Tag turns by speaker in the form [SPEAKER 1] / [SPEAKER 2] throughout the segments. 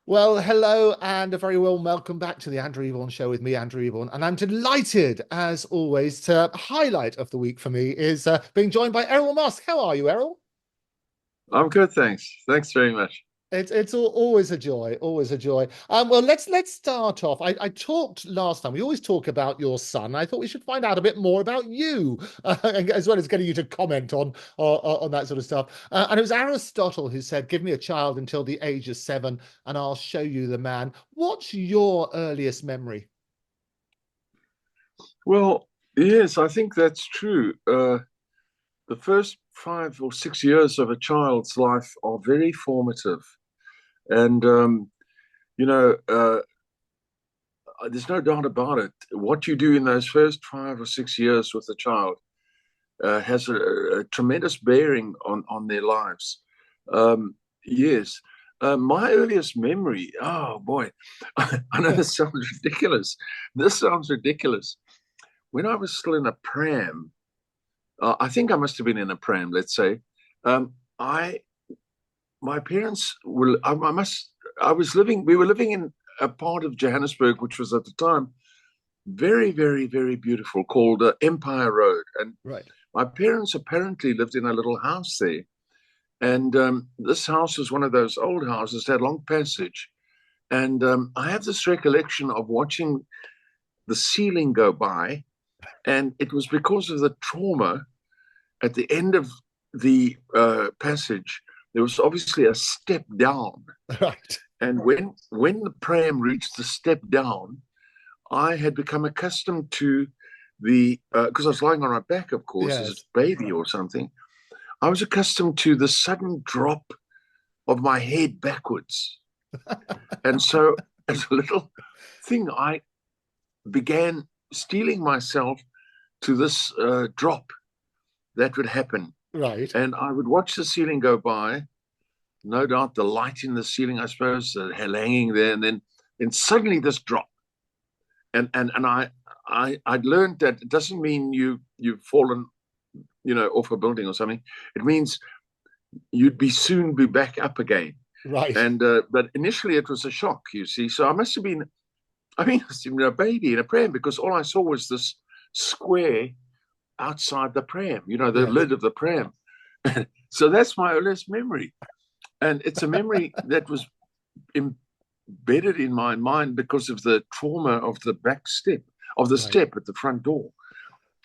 [SPEAKER 1] Well, hello and a very warm welcome back to the Andrew Eborn Show with me, Andrew Eborn. And I'm delighted, as always, to highlight of the week for me is being joined by Errol Musk. How are you, Errol?
[SPEAKER 2] I'm good, thanks. Thanks very much.
[SPEAKER 1] Always a joy, always a joy. Well, let's start off. I talked last time. We always talk about your son. I thought we should find out a bit more about you, as well as getting you to comment on that sort of stuff. And it was Aristotle who said, "Give me a child until the age of 7, and I'll show you the man." What's your earliest memory?
[SPEAKER 2] Well, yes, I think that's true. The first 5 or 6 years of a child's life are very formative. And, you know, there's no doubt about it. What you do in those first 5 or 6 years with a child has a tremendous bearing on their lives. Yes. My earliest memory, oh boy, I know this sounds ridiculous. This sounds ridiculous. When I was still in a pram, I think I must have been in a pram, let's say. I My parents were I was living we were living in a part of Johannesburg which was at the time very, very, very beautiful, called Empire Road. And
[SPEAKER 1] Right.
[SPEAKER 2] my parents apparently lived in a little house there. And this house was one of those old houses, had a long passage. And I have this recollection of watching the ceiling go by. And it was because of the trauma at the end of the passage. There was obviously a step down.
[SPEAKER 1] Right.
[SPEAKER 2] And when the pram reached the step down, I had become accustomed to because I was lying on my back, of course, as a
[SPEAKER 1] Yes.
[SPEAKER 2] baby or something. I was accustomed to the sudden drop of my head backwards. And so, as a little thing, I began steeling myself to this drop that would happen.
[SPEAKER 1] Right.
[SPEAKER 2] And I would watch the ceiling go by, no doubt the light in the ceiling, I suppose, hanging there, and then suddenly this drop. And I'd learned that it doesn't mean you've fallen, off a building or something. It means you'd soon be back up again.
[SPEAKER 1] Right.
[SPEAKER 2] And but initially it was a shock, you see. So I must have been a baby in a pram, because all I saw was this square outside the pram, the
[SPEAKER 1] Yes.
[SPEAKER 2] lid of the pram. So that's my earliest memory. And it's a memory that was embedded in my mind because of the trauma of the back step, of the
[SPEAKER 1] Right.
[SPEAKER 2] step at the front door,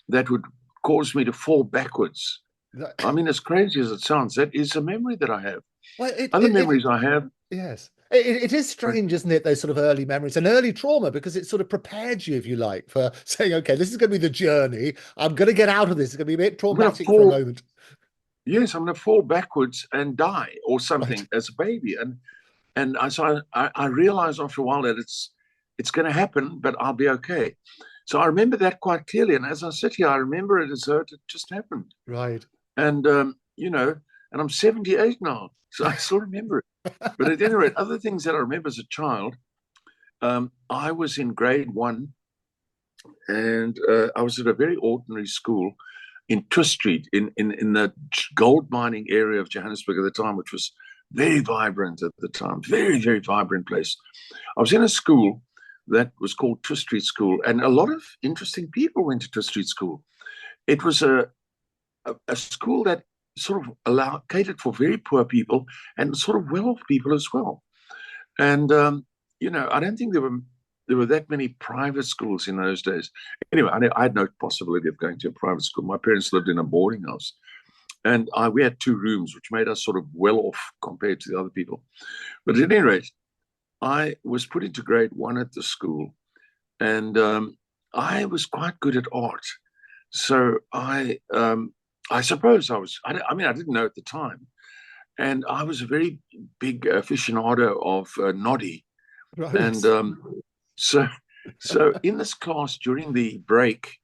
[SPEAKER 2] that would cause me to fall backwards. I
[SPEAKER 1] That-
[SPEAKER 2] mean, as crazy as it sounds, that is a memory that I have.
[SPEAKER 1] Well,
[SPEAKER 2] Other memories I have,
[SPEAKER 1] yes. It is strange, isn't it? Those sort of early memories and early trauma, because it sort of prepared you, if you like, for saying, okay, this is going to be the journey. I'm going to get out of this. It's going to be a bit
[SPEAKER 2] I'm going to
[SPEAKER 1] traumatic for a
[SPEAKER 2] fall.
[SPEAKER 1] moment.
[SPEAKER 2] Yes, I'm going to fall backwards and die or
[SPEAKER 1] Right.
[SPEAKER 2] something as a baby. So I realized after a while that it's going to happen, but I'll be okay. So I remember that quite clearly. And as I sit here, I remember it as though it just happened.
[SPEAKER 1] Right.
[SPEAKER 2] And and I'm 78 now, so I still remember it. But at any rate, other things that I remember as a child, I was in grade 1, and I was at a very ordinary school in Twiss Street, in the gold mining area of Johannesburg at the time, which was very vibrant at the time, very, very vibrant place. I was in a school that was called Twiss Street School, and a lot of interesting people went to Twiss Street School. It was a school that sort of catered for very poor people and sort of well-off people as well. And I don't think there were that many private schools in those days. Anyway, I had no possibility of going to a private school. My parents lived in a boarding house, and we had 2 rooms, which made us sort of well off compared to the other people. But at any rate, I was put into grade 1 at the school, and I was quite good at art. So I suppose I was. I mean, I didn't know at the time, and I was a very big aficionado of noddy. And
[SPEAKER 1] Right.
[SPEAKER 2] so, so in this class during the break,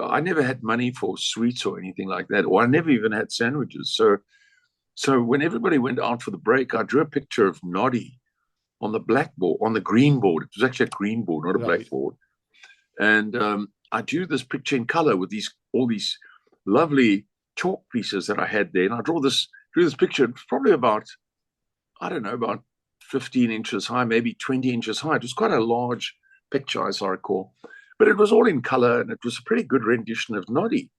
[SPEAKER 2] I never had money for sweets or anything like that, or I never even had sandwiches. So when everybody went out for the break, I drew a picture of Noddy on the blackboard, on the green board. It was actually a green board, not a
[SPEAKER 1] Right.
[SPEAKER 2] blackboard. And I drew this picture in color with all these lovely chalk pieces that I had there. And I drew this picture. It's probably about, I don't know, about 15 inches high, maybe 20 inches high. It was quite a large picture, as I recall. But it was all in color, and it was a pretty good rendition of Noddy.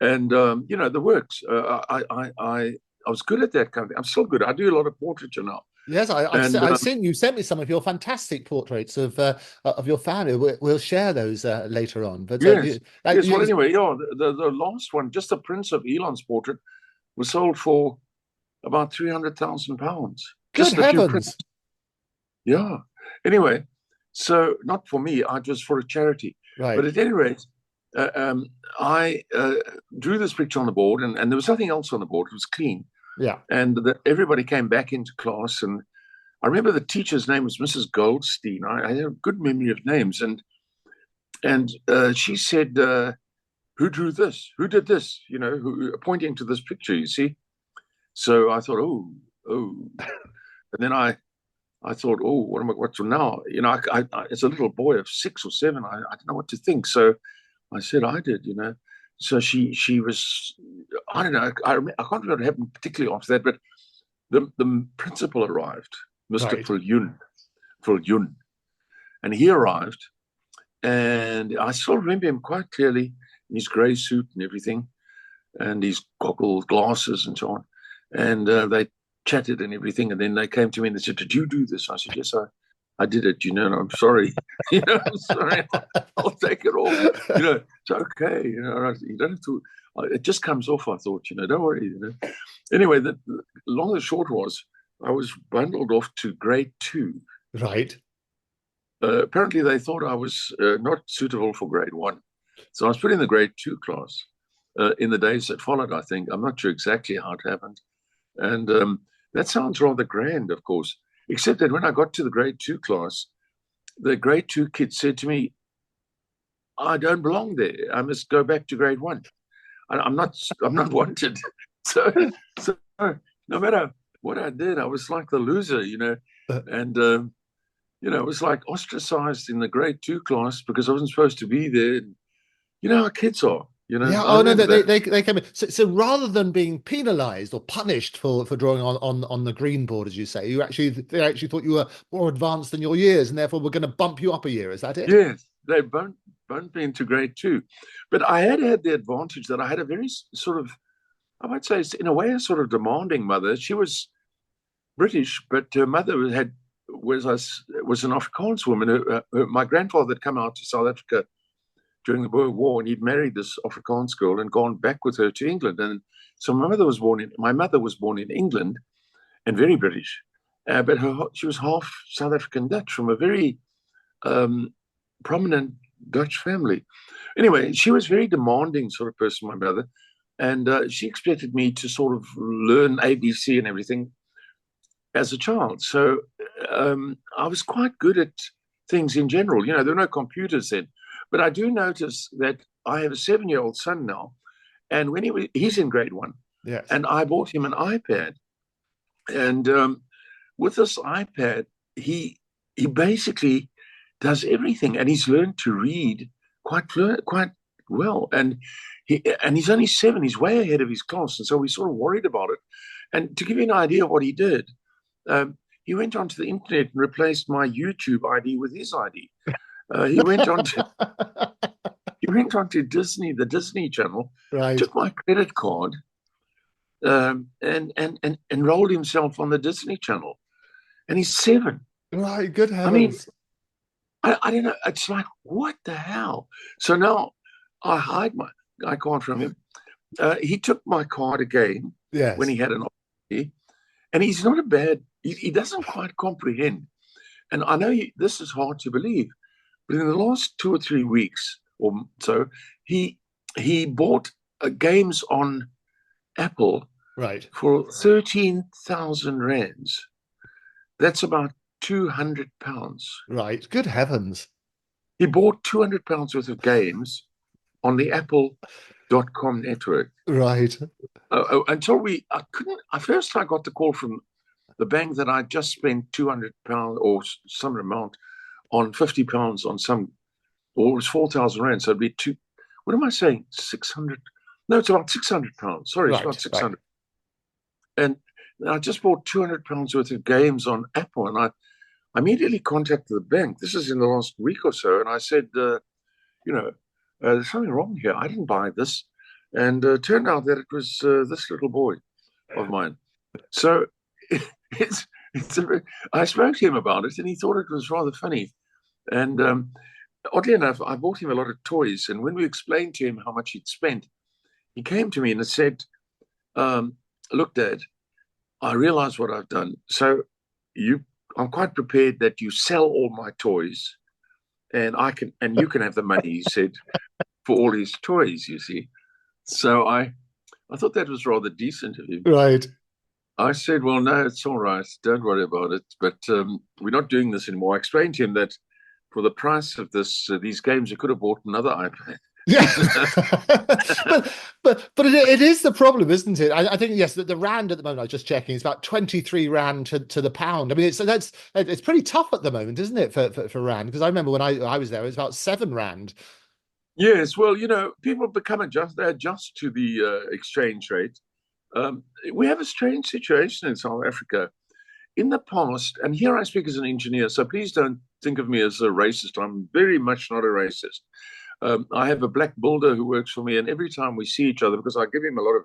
[SPEAKER 2] And, the works. I was good at that kind of thing. I'm still good. I do a lot of portraiture now.
[SPEAKER 1] Yes, I've seen you sent me some of your fantastic portraits of your family. We'll share those later on. But
[SPEAKER 2] yes. Well, anyway, the last one, just the Prince of Elon's portrait, was sold for about £300,000.
[SPEAKER 1] Good heavens!
[SPEAKER 2] Yeah. Anyway, so not for me. I just for a charity.
[SPEAKER 1] Right.
[SPEAKER 2] But at any rate, I drew this picture on the board, and there was nothing else on the board. It was clean.
[SPEAKER 1] Yeah.
[SPEAKER 2] And everybody came back into class, and I remember the teacher's name was Mrs. Goldstein. I have a good memory of names, and she said, "Who drew this? Who did this?" Pointing to this picture. You see. So I thought, oh, and then I thought, oh, what's now? I as a little boy of 6 or 7, I didn't know what to think. So I said, I did. So she was, I don't know, I can't remember what happened particularly after that, but the principal arrived, Mr. Viljoen, and he arrived, and I still remember him quite clearly in his grey suit and everything, and his goggles, glasses, and so on. And they chatted and everything, and then they came to me and they said, "Did you do this?" I said, "Yes, I did it, and I'm sorry. I'm sorry. I'll take it off. It's okay. You don't have to. It just comes off." I thought, don't worry. Anyway, the long and short was, I was bundled off to grade 2.
[SPEAKER 1] Right.
[SPEAKER 2] Apparently, they thought I was not suitable for grade 1, so I was put in the grade 2 class in the days that followed. I think I'm not sure exactly how it happened, and that sounds rather grand, of course. Except that when I got to the grade 2 class, the grade 2 kid said to me, "I don't belong there. I must go back to grade 1. I'm not wanted." So no matter what I did, I was like the loser, and it was like ostracized in the grade 2 class because I wasn't supposed to be there. You know how kids are.
[SPEAKER 1] Yeah. Oh no, they came in. So rather than being penalized or punished for drawing on the green board, as you say, they actually thought you were more advanced than your years, and therefore we're going to bump you up a year. Is that it?
[SPEAKER 2] Yes, they bumped me into grade 2, but I had the advantage that I had a very sort of, I might say, in a way, a sort of demanding mother. She was British, but her mother was an Afrikaans woman. My grandfather had come out to South Africa during the Boer War, and he'd married this Afrikaans girl and gone back with her to England. And so my mother was born in England and very British, but she was half South African Dutch from a very prominent Dutch family. Anyway, she was a very demanding sort of person, my mother, and she expected me to sort of learn ABC and everything as a child. So I was quite good at things in general. There were no computers then. But I do notice that I have a 7-year-old son now, and when he's in grade 1,
[SPEAKER 1] yes,
[SPEAKER 2] and I bought him an iPad, and with this iPad, he basically does everything, and he's learned to read quite well, and he's only 7. He's way ahead of his class, and so we sort of worried about it. And to give you an idea of what he did, he went onto the internet and replaced my YouTube ID with his ID. He went on to Disney, the Disney Channel,
[SPEAKER 1] right,
[SPEAKER 2] took my credit card, and enrolled himself on the Disney Channel, and he's 7.
[SPEAKER 1] Right, good heavens!
[SPEAKER 2] I mean, I don't know. It's like, what the hell? So now I hide my card from him. He took my card again when he had an opportunity, and he's not a bad. He doesn't quite comprehend, and I know this is hard to believe. But in the last 2 or 3 weeks or so, he bought games on Apple,
[SPEAKER 1] right,
[SPEAKER 2] for 13,000 rands. That's about £200.
[SPEAKER 1] Right. Good heavens.
[SPEAKER 2] He bought £200 worth of games on the Apple.com network.
[SPEAKER 1] Right.
[SPEAKER 2] Until first I got the call from the bank that I just spent £200 or some amount on £50 on some, or it was 4,000 rand. So it'd be what am I saying? 600? No, it's about £600. Sorry, it's about 600. Right. And I just bought £200 worth of games on Apple, and I immediately contacted the bank. This is in the last week or so, and I said, there's something wrong here. I didn't buy this, and turned out that it was this little boy of mine. So I spoke to him about it, and he thought it was rather funny. And oddly enough, I bought him a lot of toys, and when we explained to him how much he'd spent, he came to me and said, "Look, Dad, I realize what I've done. So I'm quite prepared that you sell all my toys, and you can have the money," he said, "for all his toys, you see." So I thought that was rather decent of him.
[SPEAKER 1] Right.
[SPEAKER 2] I said, "Well, no, it's all right. Don't worry about it. But we're not doing this anymore." I explained to him that for the price of these games, you could have bought another iPad.
[SPEAKER 1] Yeah, but it is the problem, isn't it? I think yes, that the rand at the moment, I was just checking, it's about 23 rand to the pound. I mean, it's pretty tough at the moment, isn't it, for rand? Because I remember when I was there, it was about 7 rand.
[SPEAKER 2] Yes, well, people they adjust to the exchange rate. We have a strange situation in South Africa. In the past, and here I speak as an engineer, so please don't think of me as a racist. I'm very much not a racist. I have a black builder who works for me, and every time we see each other, because I give him a lot of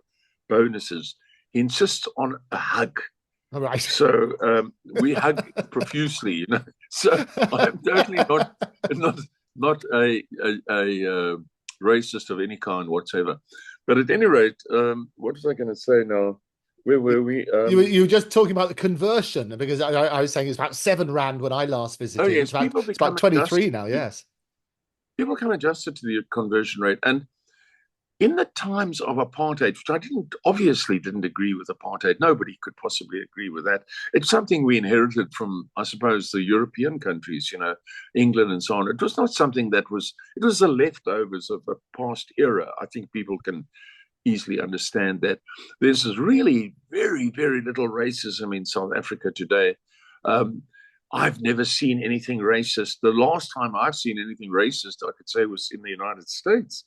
[SPEAKER 2] bonuses, he insists on a hug.
[SPEAKER 1] All right.
[SPEAKER 2] So we hug profusely, So I'm totally not a racist of any kind whatsoever. But at any rate, what was I going to say now? Where were we?
[SPEAKER 1] You were just talking about the conversion, because I was saying it's about 7 rand when I last visited.
[SPEAKER 2] Oh yes,
[SPEAKER 1] it's about 23 now. Yes,
[SPEAKER 2] people become adjusted to the conversion rate, and in the times of apartheid, which I obviously didn't agree with apartheid. Nobody could possibly agree with that. It's something we inherited from, I suppose, the European countries, England and so on. It was not something it was the leftovers of a past era. I think people can easily understand that. There's really very, very little racism in South Africa today. I've never seen anything racist. The last time I've seen anything racist, I could say, was in the United States.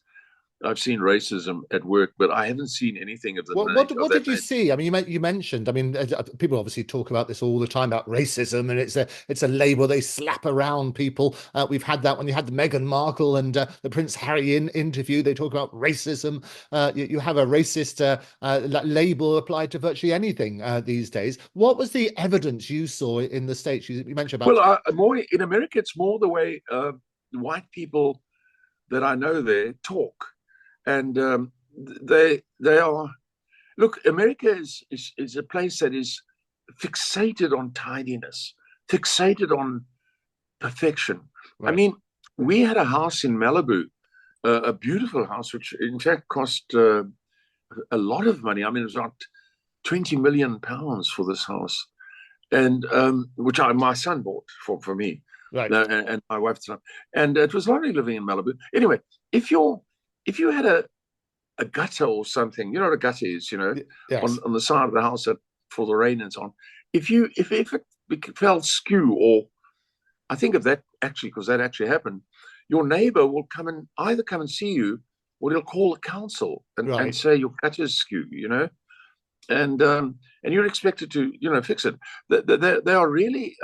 [SPEAKER 2] I've seen racism at work, but I haven't seen anything of the.
[SPEAKER 1] What did you see? I mean, you mentioned. I mean, people obviously talk about this all the time about racism, and it's a label they slap around people. We've had that when you had the Meghan Markle and the Prince Harry interview. They talk about racism. You have a racist label applied to virtually anything these days. What was the evidence you saw in the States? You mentioned about.
[SPEAKER 2] Well, more in America, it's more the way white people that I know there talk. And they are, look, America is a place that is fixated on tidiness, fixated on perfection. Right. I mean, we had a house in Malibu, a beautiful house, which in fact cost a lot of money. I mean, it was about £20 million for this house, and which my son bought for me,
[SPEAKER 1] right,
[SPEAKER 2] and my wife's son. And it was lovely living in Malibu. Anyway, if you had a gutter or something, you know what a gutter is,
[SPEAKER 1] yes,
[SPEAKER 2] on the side of the house for the rain and so on. If it fell skew, or I think of that actually, because that actually happened, your neighbor will either come and see you, or he'll call the council and say your gutter's skew, and you're expected to, fix it. They are really,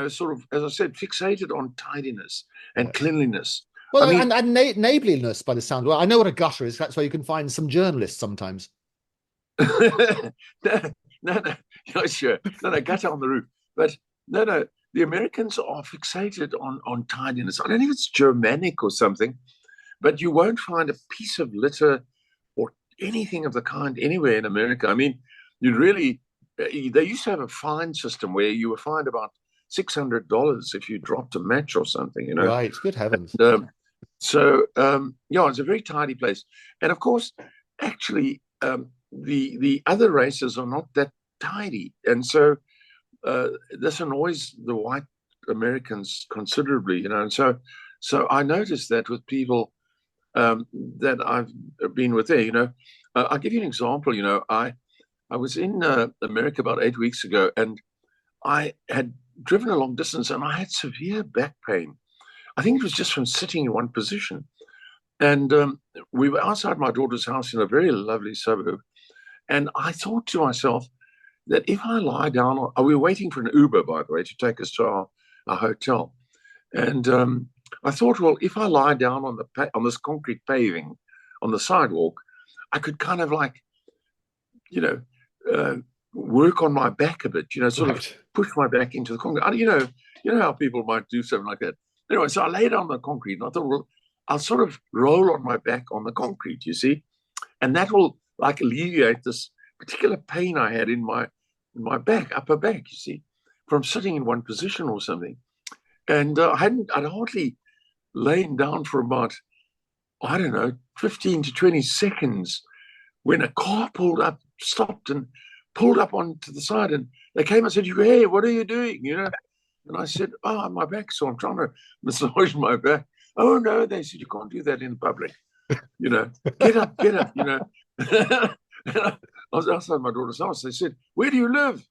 [SPEAKER 2] sort of, as I said, fixated on tidiness and cleanliness.
[SPEAKER 1] Well, I mean, and neighborliness, by the sound. Well, I know what a gutter is. That's where you can find some journalists sometimes.
[SPEAKER 2] No, sure. No, gutter on the roof. But no, the Americans are fixated on tidiness. I don't know if it's Germanic or something, but you won't find a piece of litter or anything of the kind anywhere in America. I mean, they used to have a fine system where you were fined about $600 if you dropped a match or something,
[SPEAKER 1] Right, good heavens.
[SPEAKER 2] And, it's a very tidy place. And of course, actually, the other races are not that tidy. And so this annoys the white Americans considerably, And so I noticed that with people that I've been with there, I'll give you an example. I was in America about 8 weeks ago, and I had driven a long distance, and I had severe back pain. I think it was just from sitting in one position. And we were outside my daughter's house in a very lovely suburb. And I thought to myself, that if I lie down, we were waiting for an Uber, by the way, to take us to our hotel. And I thought, well, if I lie down on this concrete paving on the sidewalk, I could kind of like, work on my back a bit, sort of push my back into the concrete. You know how people might do something like that. Anyway, so I lay down on the concrete and I thought, well, I'll sort of roll on my back on the concrete, you see, and that will like alleviate this particular pain I had in my back, upper back, you see, from sitting in one position or something. And I'd hardly lain down for about, I don't know, 15 to 20 seconds when a car stopped and pulled up onto the side, and they came and said, "Hey, what are you doing?" And I said, "Oh, my back, so I'm trying to massage my back." "Oh no," they said, "you can't do that in public. Get up." I was outside my daughter's house. They said, "Where do you live?"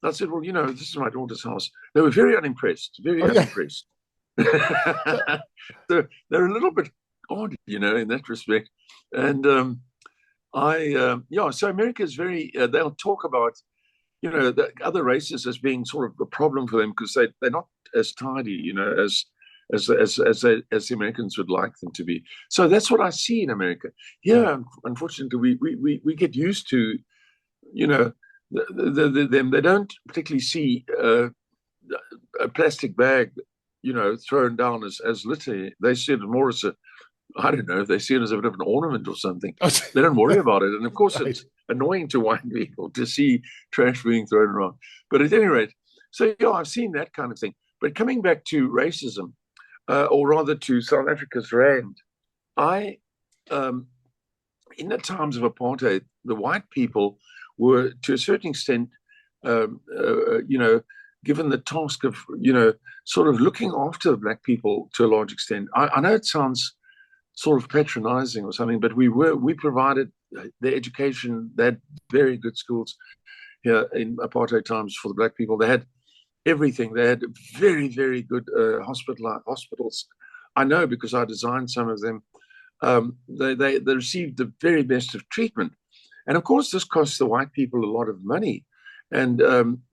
[SPEAKER 2] I said, "Well, this is my daughter's house." They were very unimpressed, unimpressed. So they're a little bit odd, in that respect. And so America is very, they'll talk about, the other races as being sort of a problem for them because they're not as tidy, as the Americans would like them to be. So that's what I see in America. Here, unfortunately, we get used to, them. They don't particularly see a plastic bag, thrown down as litter. They see it more as I don't know, if they see it as a bit of an ornament or something. They don't worry about it. And of course, It's annoying to white people to see trash being thrown around. But at any rate, so I've seen that kind of thing. But coming back to racism, or rather to South Africa's rand, in the times of apartheid, the white people were, to a certain extent, given the task of, sort of looking after the black people to a large extent. I know it sounds sort of patronizing or something, but we provided the education. They had very good schools here in apartheid times for the black people. They had everything. They had very, very good hospitals. I know because I designed some of them. They received the very best of treatment. And of course, this costs the white people a lot of money. And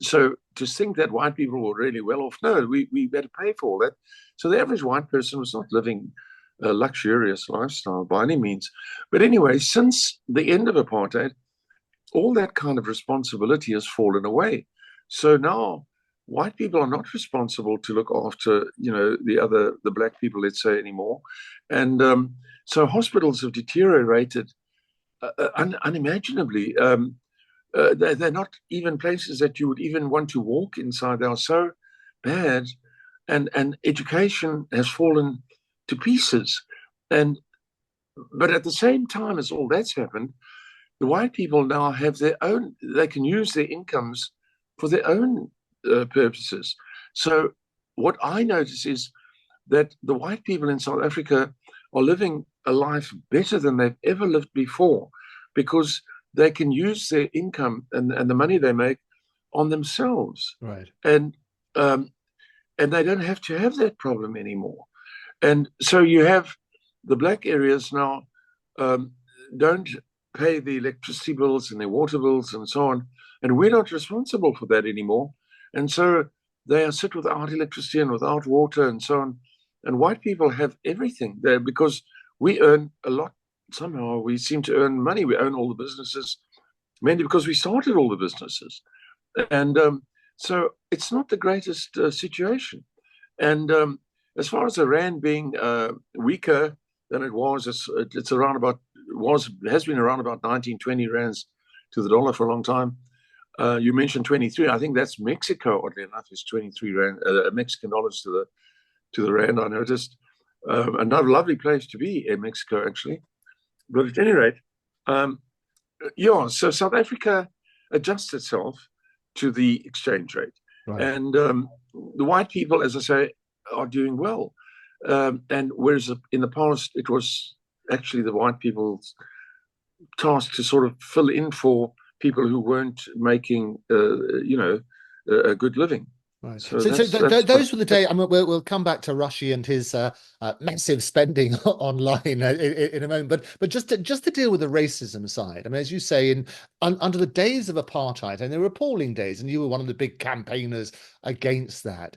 [SPEAKER 2] so to think that white people were really well off, no, we had to pay for all that. So the average white person was not living a luxurious lifestyle by any means. But anyway, since the end of apartheid, all that kind of responsibility has fallen away. So now white people are not responsible to look after, the black people, let's say, anymore. And so hospitals have deteriorated unimaginably. They're not even places that you would even want to walk inside. They are so bad. And education has fallen to pieces. But at the same time as all that's happened, the white people now have their own, they can use their incomes for their own purposes. So what I notice is that the white people in South Africa are living a life better than they've ever lived before because they can use their income and the money they make on themselves.
[SPEAKER 1] Right.
[SPEAKER 2] And they don't have to have that problem anymore. And so you have the black areas now don't pay the electricity bills and their water bills and so on. And we're not responsible for that anymore. And so they sit without electricity and without water and so on. And white people have everything there because we earn a lot. Somehow we seem to earn money. We own all the businesses, mainly because we started all the businesses. And so it's not the greatest situation. And as far as the rand being weaker than it was, it's around about has been around about 19, 20 rands to the dollar for a long time. You mentioned 23. I think that's Mexico. Oddly enough, is 23 rand Mexican dollars to the rand. I noticed another lovely place to be in Mexico, actually. But at any rate, so South Africa adjusts itself to the exchange rate, right. And the white people, as I say, are doing well. And whereas in the past, it was actually the white people's task to sort of fill in for people who weren't making, a good living.
[SPEAKER 1] Right.
[SPEAKER 2] So
[SPEAKER 1] So,
[SPEAKER 2] that's what.
[SPEAKER 1] those were the days. I mean, we'll come back to Rushy and his massive spending online in a moment. But just to deal with the racism side. I mean, as you say, under the days of apartheid, and they were appalling days, and you were one of the big campaigners against that.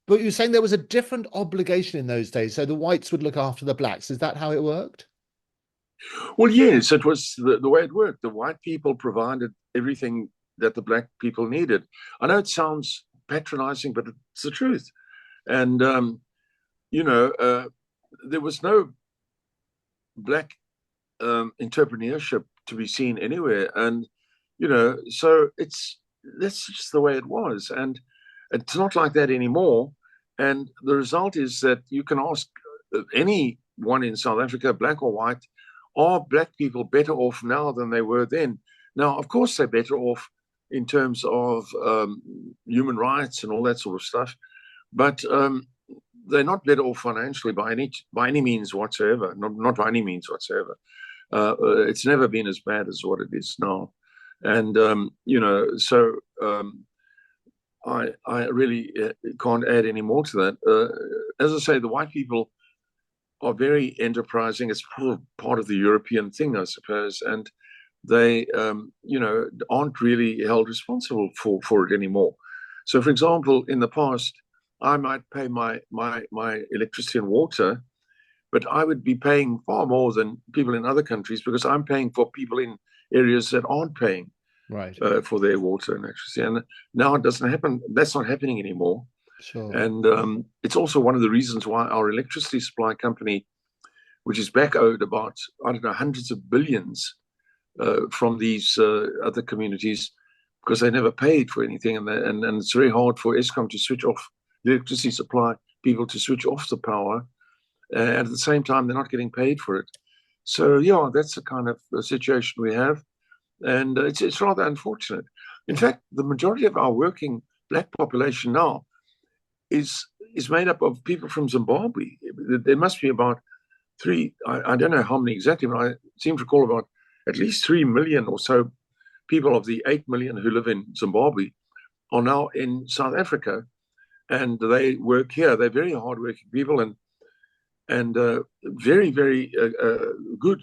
[SPEAKER 1] But you're saying there was a different obligation in those days, so the whites would look after the blacks. Is that how it worked?
[SPEAKER 2] Well, yes, it was the way it worked. The white people provided everything that the black people needed. I know it sounds patronizing, but it's the truth. And you know, there was no black entrepreneurship to be seen anywhere. And so that's just the way it was. And it's not like that anymore. And the result is that you can ask anyone in South Africa, black or white, are black people better off now than they were then? Now, of course, they're better off in terms of human rights and all that sort of stuff, but they're not better off financially by any means whatsoever. Not by any means whatsoever. It's never been as bad as what it is now, and so I really can't add any more to that. As I say, the white people are very enterprising. It's part of the European thing, I suppose, and they aren't really held responsible for it anymore. So, for example, in the past, I might pay my electricity and water, but I would be paying far more than people in other countries because I'm paying for people in areas that aren't paying
[SPEAKER 1] Right.
[SPEAKER 2] for their water and electricity. And now it doesn't happen. That's not happening anymore.
[SPEAKER 1] Sure.
[SPEAKER 2] And it's also one of the reasons why our electricity supply company, which is back owed about, I don't know, hundreds of billions from these other communities, because they never paid for anything. And it's very hard for Eskom to switch off the electricity supply, people to switch off the power. And at the same time, they're not getting paid for it. So, yeah, that's the kind of situation we have. And it's rather unfortunate. In fact, the majority of our working black population now is made up of people from Zimbabwe. There must be about I don't know how many exactly, but I seem to recall about at least 3 million or so people of the 8 million who live in Zimbabwe are now in South Africa, and they work here. They're very hardworking people and very, very good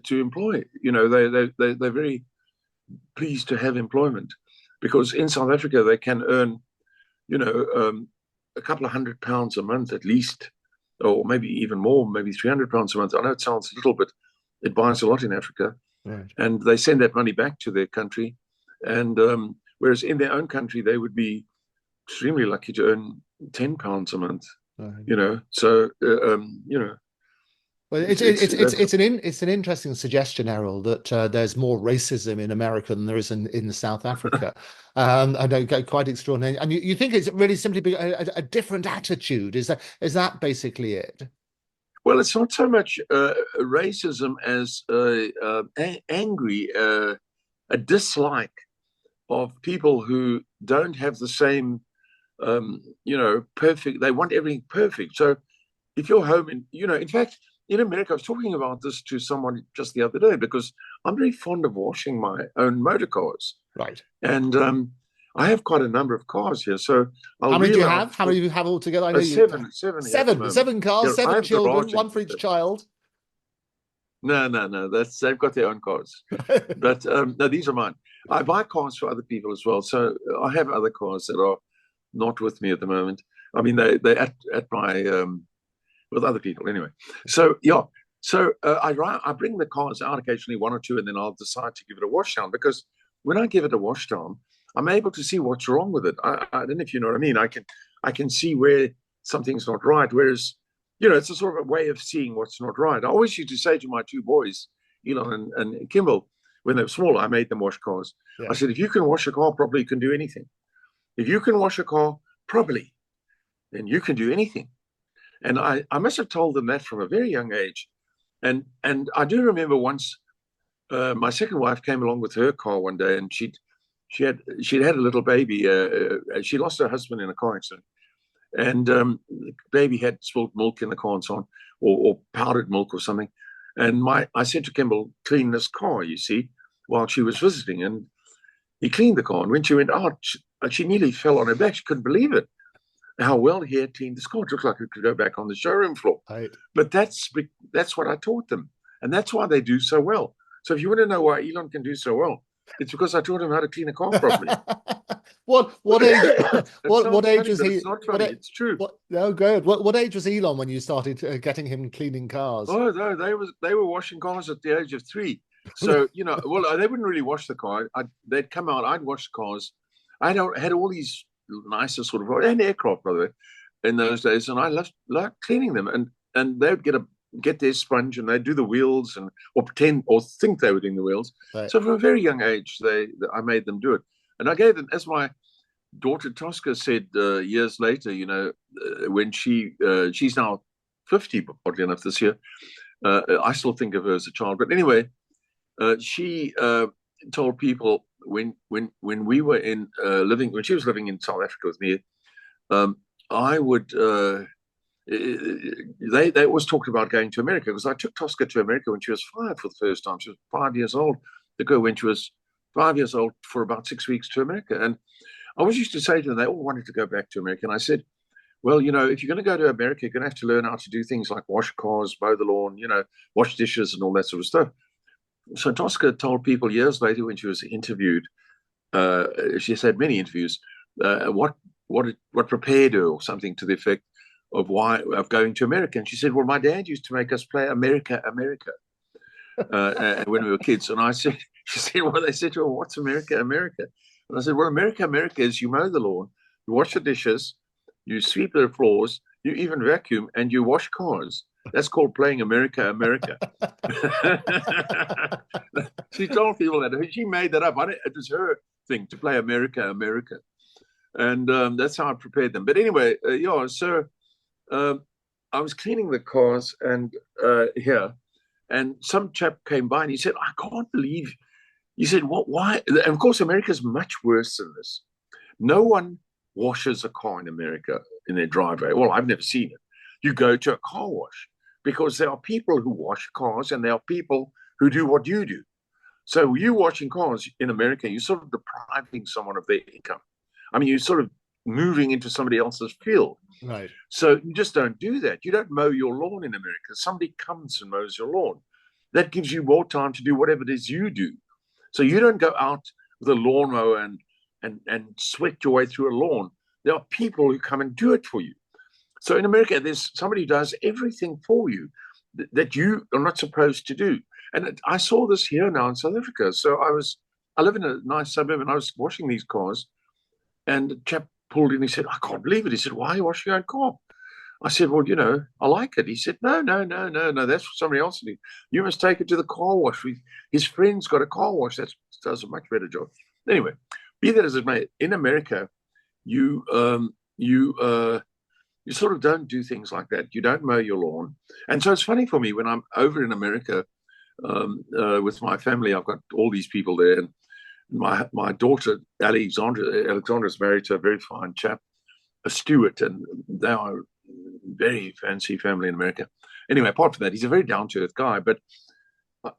[SPEAKER 2] to employ. They're very pleased to have employment, because in South Africa they can earn, a couple of £100 a month at least, or maybe even more, maybe £300 a month. I know it sounds little, but it buys a lot in Africa.
[SPEAKER 1] Right.
[SPEAKER 2] And they send that money back to their country. And whereas in their own country, they would be extremely lucky to earn £10 a month. Right. So
[SPEAKER 1] Well, it's an interesting suggestion, Errol, that there's more racism in America than there is in South Africa. I know, quite extraordinary. And you think it's really simply a different attitude? Is that basically it?
[SPEAKER 2] Well, it's not so much racism as angry, a dislike of people who don't have the same, perfect. They want everything perfect. So if you're home, in fact, in America, I was talking about this to someone just the other day, because I'm very fond of washing my own motor cars.
[SPEAKER 1] Right.
[SPEAKER 2] And I have quite a number of cars here. So
[SPEAKER 1] how many do you have? How many do you have altogether? I know
[SPEAKER 2] seven.
[SPEAKER 1] Seven cars,
[SPEAKER 2] Yeah,
[SPEAKER 1] 7 children, one for each child.
[SPEAKER 2] No. They've got their own cars. But no, these are mine. I buy cars for other people as well. So I have other cars that are not with me at the moment. I mean, they're at my with other people anyway. So yeah, so I bring the cars out occasionally, one or two, and then I'll decide to give it a wash down, because when I give it a wash down, I'm able to see what's wrong with it. I don't know if you know what I mean. I can see where something's not right. Whereas, it's a sort of a way of seeing what's not right. I always used to say to my two boys, Elon and Kimball, when they were small, I made them wash cars. Yeah. I said, if you can wash a car properly, you can do anything. If you can wash a car properly, then you can do anything. And I must have told them that from a very young age. And I do remember once my second wife came along with her car one day, and she'd had a little baby. She lost her husband in a car accident. And the baby had spilled milk in the car and so on, or powdered milk or something. And I said to Kimball, clean this car, you see, while she was visiting. And he cleaned the car. And when she went out, she nearly fell on her back. She couldn't believe it. How well he had cleaned this car. It looked like it could go back on the showroom floor.
[SPEAKER 1] Right.
[SPEAKER 2] But that's what I taught them. And that's why they do so well. So if you want to know why Elon can do so well, it's because I taught him how to clean a car properly.
[SPEAKER 1] What age what age
[SPEAKER 2] funny,
[SPEAKER 1] was
[SPEAKER 2] but
[SPEAKER 1] he?
[SPEAKER 2] it's not funny. It's true.
[SPEAKER 1] Oh, good. What age was Elon when you started getting him cleaning cars?
[SPEAKER 2] Oh, no, they were washing cars at the age of 3. So well, they wouldn't really wash the car. They'd come out. I'd wash the cars. I had all these nicer sort of, and aircraft, by the way, in those days, and I loved cleaning them. And they'd get their sponge and they'd do the wheels or pretend or think they were doing the wheels.
[SPEAKER 1] Right.
[SPEAKER 2] So from a very young age, I made them do it, and I gave them, as my daughter Tosca said years later, when she's now 50, oddly enough, this year. I still think of her as a child, but anyway, she told people when we were when she was living in South Africa with me, I would. They always talked about going to America, because I took Tosca to America when she was 5 for the first time. She was 5 years old. To go when she was 5 years old for about 6 weeks to America, and I always used to say to them, they all wanted to go back to America, and I said, well, if you're going to go to America, you're going to have to learn how to do things like wash cars, mow the lawn, wash dishes and all that sort of stuff. So Tosca told people years later when she was interviewed, she's had many interviews, what prepared her, or something to the effect of going to America. And she said, well, my dad used to make us play America, America, when we were kids. And she said, well, they said to her, what's America, America? And I said, well, America, America is you mow the lawn, you wash the dishes, you sweep the floors, you even vacuum, and you wash cars. That's called playing America, America. She told people that. She made that up. It was her thing to play America, America. And that's how I prepared them. But anyway, so I was cleaning the cars here, and some chap came by and he said, I can't believe. He said, what? Why? And of course, America's much worse than this. No one washes a car in America in their driveway. Well, I've never seen it. You go to a car wash, because there are people who wash cars and there are people who do what you do. So you washing cars in America, you're sort of depriving someone of their income. I mean, you're sort of moving into somebody else's field.
[SPEAKER 1] Right.
[SPEAKER 2] So you just don't do that. You don't mow your lawn in America. Somebody comes and mows your lawn. That gives you more time to do whatever it is you do. So you don't go out with a lawnmower and sweat your way through a lawn. There are people who come and do it for you. So in America, there's somebody who does everything for you that you are not supposed to do. And I saw this here now in South Africa. So I live in a nice suburb, and I was washing these cars, and a chap pulled in. He said, I can't believe it. He said, why are you washing your own car? I said, well, I like it. He said, no, that's for somebody else to do. You must take it to the car wash. His friend's got a car wash that does a much better job. Anyway, be that as it may, in America, you sort of don't do things like that. You don't mow your lawn. And so it's funny for me when I'm over in America with my family. I've got all these people there. And my daughter, Alexandra is married to a very fine chap, a steward, and they are a very fancy family in America. Anyway, apart from that, he's a very down-to-earth guy. But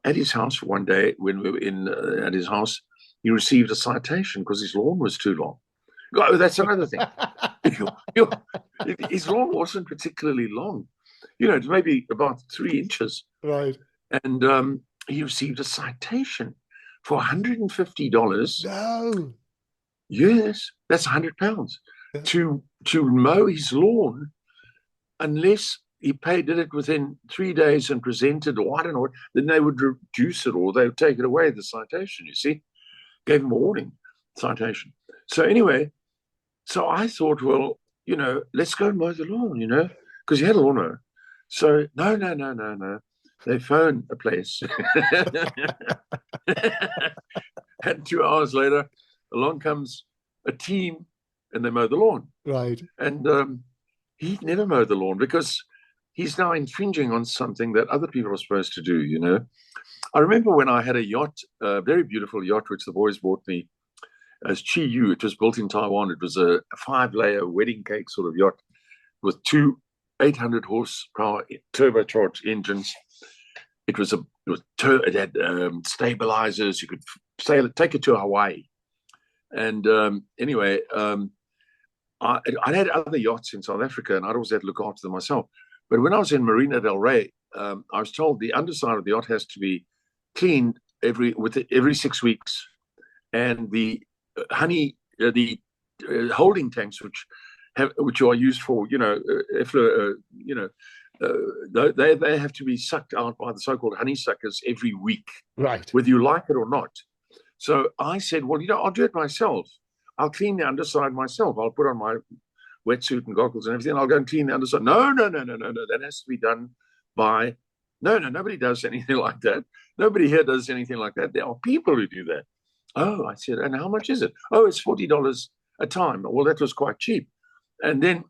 [SPEAKER 2] at his house one day, when we were at his house, he received a citation because his lawn was too long. Oh, that's another thing. His lawn wasn't particularly long. It's maybe about 3 inches.
[SPEAKER 1] Right.
[SPEAKER 2] And he received a citation for $150.
[SPEAKER 1] No.
[SPEAKER 2] Yes, that's £100 to mow his lawn, unless he did it within 3 days and presented, or I don't know, then they would reduce it, or they would take it away, the citation, you see. Gave him a warning citation. So anyway, so I thought, well, let's go mow the lawn, because he had a lawnmower. So no. They phoned a place. And 2 hours later, along comes a team and they mow the lawn.
[SPEAKER 1] Right.
[SPEAKER 2] And he'd never mowed the lawn because he's now infringing on something that other people are supposed to do, I remember when I had a yacht, a very beautiful yacht, which the boys bought me as Chi Yu. It was built in Taiwan. It was a 5-layer wedding cake sort of yacht with 2 800 horsepower turbocharged engines. It had stabilizers. You could take it to Hawaii. And anyway, I'd had other yachts in South Africa, and I'd always had to look after them myself. But when I was in Marina del Rey, I was told the underside of the yacht has to be cleaned every 6 weeks, and the the holding tanks, which are used for, they have to be sucked out by the so-called honeysuckers every week,
[SPEAKER 1] Right.
[SPEAKER 2] whether you like it or not. So I said, well, I'll do it myself. I'll clean the underside myself. I'll put on my wetsuit and goggles and everything. I'll go and clean the underside. No. That has to be done by. No, nobody does anything like that. Nobody here does anything like that. There are people who do that. Oh, I said, and how much is it? Oh, it's $40 a time. Well, that was quite cheap. And then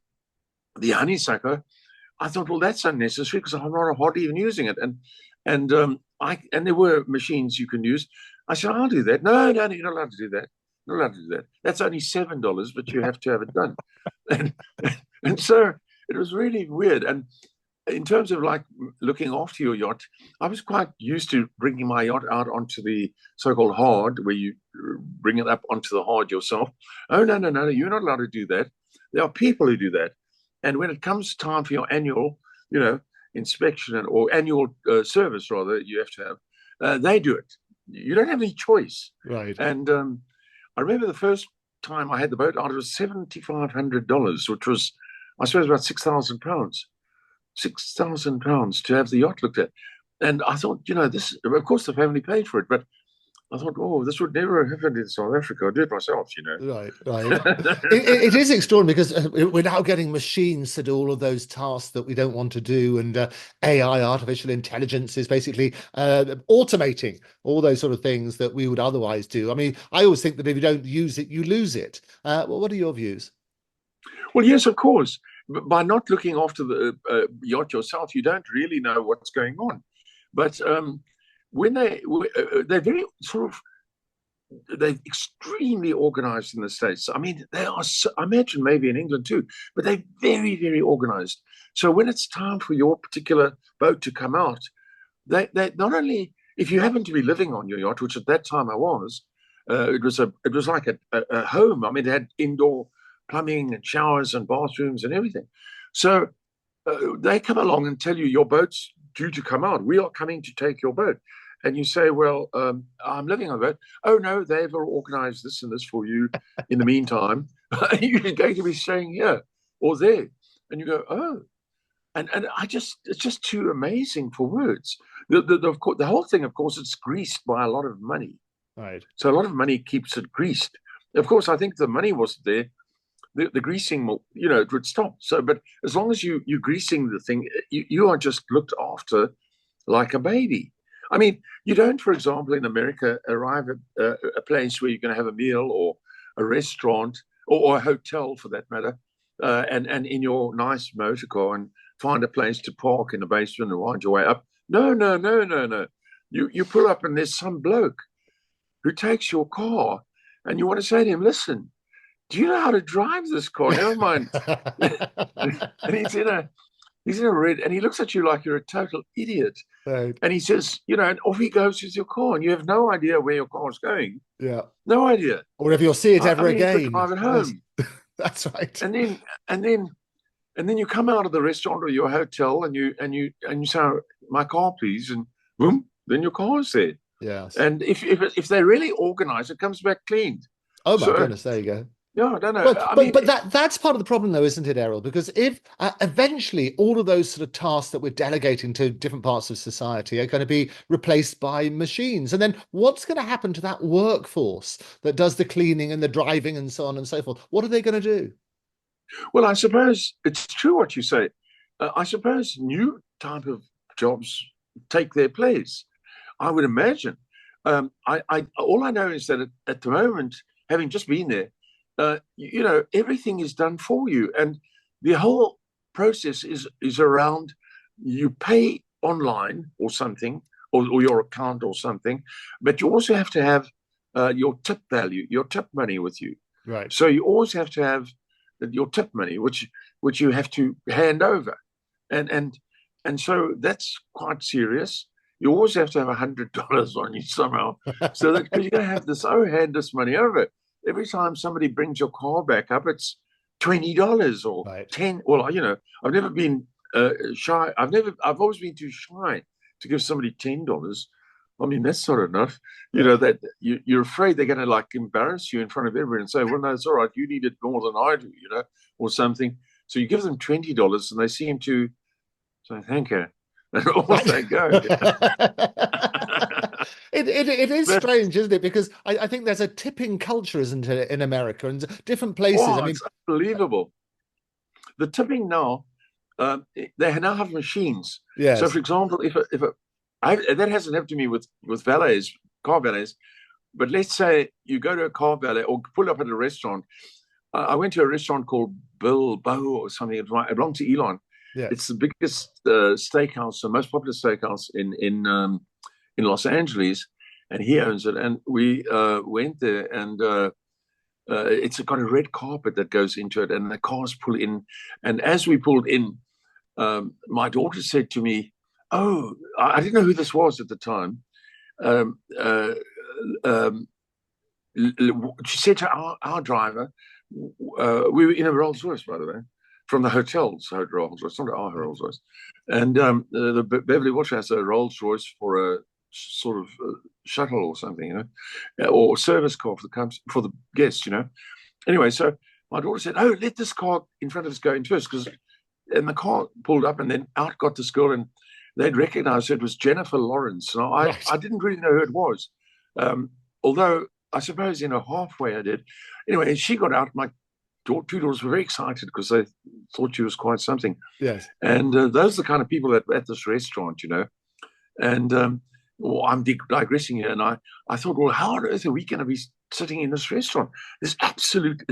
[SPEAKER 2] the honeysucker, I thought, well, that's unnecessary because I'm not hardly even using it. And there were machines you can use. I said, I'll do that. No, you're not allowed to do that. Not allowed to do that. That's only $7, but you have to have it done. And so it was really weird. And in terms of like looking after your yacht, I was quite used to bringing my yacht out onto the so-called hard, where you bring it up onto the hard yourself. Oh, no, you're not allowed to do that. There are people who do that. And when it comes time for your annual, inspection or annual service, rather, you have to have, they do it. You don't have any choice.
[SPEAKER 1] Right.
[SPEAKER 2] And I remember the first time I had the boat out, it was $7,500, which was, I suppose, about £6,000. £6,000 to have the yacht looked at. And I thought, this, of course, the family paid for it, but I thought, oh, this would never have happened in South Africa. I did it myself,
[SPEAKER 1] Right. It is extraordinary because we're now getting machines to do all of those tasks that we don't want to do. And AI, artificial intelligence, is basically automating all those sort of things that we would otherwise do. I mean, I always think that if you don't use it, you lose it. Well, what are your views?
[SPEAKER 2] Well, yes, of course. By not looking after the yacht yourself, you don't really know what's going on. But when they're very sort of, they're extremely organized in the States. I mean, they are, I imagine maybe in England too, but they're very, very organized. So when it's time for your particular boat to come out, they not only, if you happen to be living on your yacht, which at that time I was, it was like a home. I mean, it had indoor plumbing and showers and bathrooms and everything. So they come along and tell you your boat's due to come out. We are coming to take your boat. And you say, well, I'm living on a boat. Oh, no, they've organized this and this for you in the meantime. You're going to be staying here or there. And you go, oh. And it's just too amazing for words. The whole thing, of course, it's greased by a lot of money.
[SPEAKER 1] Right.
[SPEAKER 2] So a lot of money keeps it greased. Of course, I think the money wasn't there. The greasing will, it would stop. So, but as long as you're greasing the thing, you are just looked after like a baby. I mean, you don't, for example, in America, arrive at a place where you're going to have a meal or a restaurant or a hotel, for that matter, and in your nice motor car and find a place to park in the basement and wind your way up. No. You pull up and there's some bloke who takes your car, and you want to say to him, listen, do you know how to drive this car? Never mind. And he's in a red, and he looks at you like you're a total idiot.
[SPEAKER 1] Right.
[SPEAKER 2] And he says, and off he goes with your car, and you have no idea where your car is going.
[SPEAKER 1] Yeah.
[SPEAKER 2] No idea.
[SPEAKER 1] Or if you'll see it ever again.
[SPEAKER 2] You drive it home.
[SPEAKER 1] That's right.
[SPEAKER 2] And then you come out of the restaurant or your hotel, and you say, my car, please, and boom, then your car is there.
[SPEAKER 1] Yes.
[SPEAKER 2] And if they're really organized, it comes back cleaned.
[SPEAKER 1] Oh my goodness, there you go.
[SPEAKER 2] Yeah, I don't know.
[SPEAKER 1] But that's part of the problem, though, isn't it, Errol? Because if eventually all of those sort of tasks that we're delegating to different parts of society are going to be replaced by machines, and then what's going to happen to that workforce that does the cleaning and the driving and so on and so forth? What are they going to do?
[SPEAKER 2] Well, I suppose it's true what you say. I suppose new type of jobs take their place. I would imagine. All I know is that at the moment, having just been there, everything is done for you, and the whole process is around you pay online or something, or your account or something, but you also have to have your tip value, your tip money with you.
[SPEAKER 1] Right.
[SPEAKER 2] So you always have to have your tip money, which you have to hand over, and so that's quite serious. You always have to have $100 on you somehow, so that because you're going to have this, hand this money over. every time somebody brings your car back up, it's $20 or
[SPEAKER 1] Right.
[SPEAKER 2] 10. Well, I've never been shy. I've always been too shy to give somebody $10. I mean, that's not enough.
[SPEAKER 1] Yeah.
[SPEAKER 2] That you're afraid they're going to like embarrass you in front of everyone and say, well, no, it's all right. You need it more than I do, or something. So you give them $20 and they seem to say, thank you. And off
[SPEAKER 1] Right.
[SPEAKER 2] they go.
[SPEAKER 1] It is
[SPEAKER 2] But,
[SPEAKER 1] strange, isn't it? Because I think there's a tipping culture, isn't it, in America and different places. I
[SPEAKER 2] oh,
[SPEAKER 1] mean,
[SPEAKER 2] it's unbelievable. The tipping now, they now have machines. So,
[SPEAKER 1] yes,
[SPEAKER 2] for example, that hasn't happened to me with valets, car valets, but let's say you go to a car valet or pull up at a restaurant. I went to a restaurant called Bilbo or something. It belonged to Elon. It's
[SPEAKER 1] yes,
[SPEAKER 2] the biggest steakhouse, the most popular steakhouse in Los Angeles, and he owns it. And we went there, and it's got a red carpet that goes into it, and the cars pull in. And as we pulled in, my daughter said to me, "Oh, I didn't know who this was at the time." Um, uh, um, she said to our driver, we were in a Rolls Royce, by the way, from the hotel's Rolls Royce, not our Rolls Royce. And the Beverly Watch has a Rolls Royce for a sort of shuttle or something, or service car for the guests. Anyway, so my daughter said, "Oh, let this car in front of us go in first," and the car pulled up, and then out got this girl, and they'd recognized it was Jennifer Lawrence. And
[SPEAKER 1] right.
[SPEAKER 2] I didn't really know who it was, although I suppose in a halfway I did. Anyway, she got out. My two daughters were very excited because they thought she was quite something.
[SPEAKER 1] Yes.
[SPEAKER 2] And those are the kind of people that at this restaurant. And well, I'm digressing here. And I thought, well, how on earth are we going to be sitting in this restaurant? It's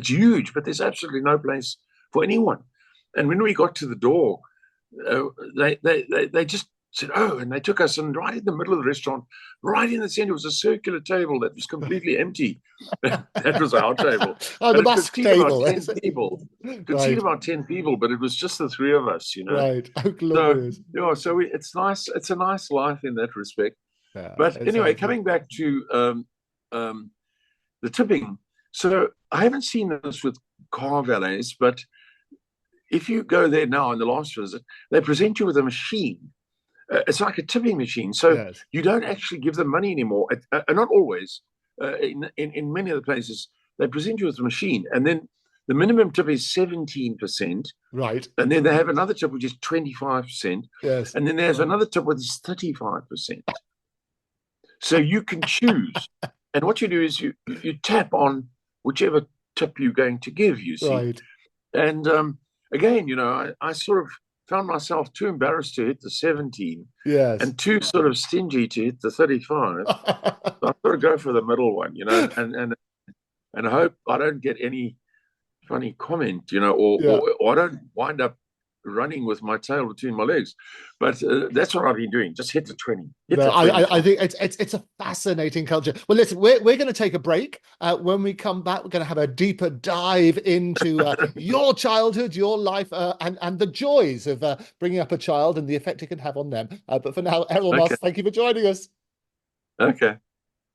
[SPEAKER 2] huge, but there's absolutely no place for anyone. And when we got to the door, they just said, "Oh," and they took us, and right in the middle of the restaurant, right in the center, was a circular table that was completely empty. That was our table.
[SPEAKER 1] Oh,
[SPEAKER 2] But
[SPEAKER 1] the
[SPEAKER 2] it could
[SPEAKER 1] Musk
[SPEAKER 2] seat about
[SPEAKER 1] table.
[SPEAKER 2] 10 people. It could seat
[SPEAKER 1] Right.
[SPEAKER 2] about 10 people, but it was just the three of us.
[SPEAKER 1] Right. Oh,
[SPEAKER 2] So,
[SPEAKER 1] glorious.
[SPEAKER 2] it's nice. It's a nice life in that respect.
[SPEAKER 1] Yeah,
[SPEAKER 2] But
[SPEAKER 1] it
[SPEAKER 2] anyway,
[SPEAKER 1] sounds good.
[SPEAKER 2] coming back to the tipping. So I haven't seen this with car valets, but if you go there now in the last visit, they present you with a machine. It's like a tipping machine. So
[SPEAKER 1] Yes.
[SPEAKER 2] you don't actually give them money anymore. Not always. In many of the places, they present you with a machine, and then the minimum tip is 17%,
[SPEAKER 1] Right.
[SPEAKER 2] and then they have another tip which is 25%,
[SPEAKER 1] Yes.
[SPEAKER 2] and then there's another tip which is 35%. So you can choose, and what you do is you tap on whichever tip you're going to give. You see,
[SPEAKER 1] Right.
[SPEAKER 2] and again, I sort of found myself too embarrassed to hit the 17
[SPEAKER 1] Yes.
[SPEAKER 2] and too sort of stingy to hit the 35. So I sort of go for the middle one, and I hope I don't get any funny comment,
[SPEAKER 1] Yeah.
[SPEAKER 2] or I don't wind up running with my tail between my legs. But that's what I've been doing. Just hit the 20, hit
[SPEAKER 1] No,
[SPEAKER 2] the
[SPEAKER 1] I
[SPEAKER 2] 25.
[SPEAKER 1] think it's a fascinating culture. Well, listen, we're going to take a break. When we come back, we're going to have a deeper dive into your childhood, your life, and the joys of bringing up a child and the effect it can have on them. But for now, Errol
[SPEAKER 2] Okay.
[SPEAKER 1] Musk, thank you for joining us.
[SPEAKER 2] Okay.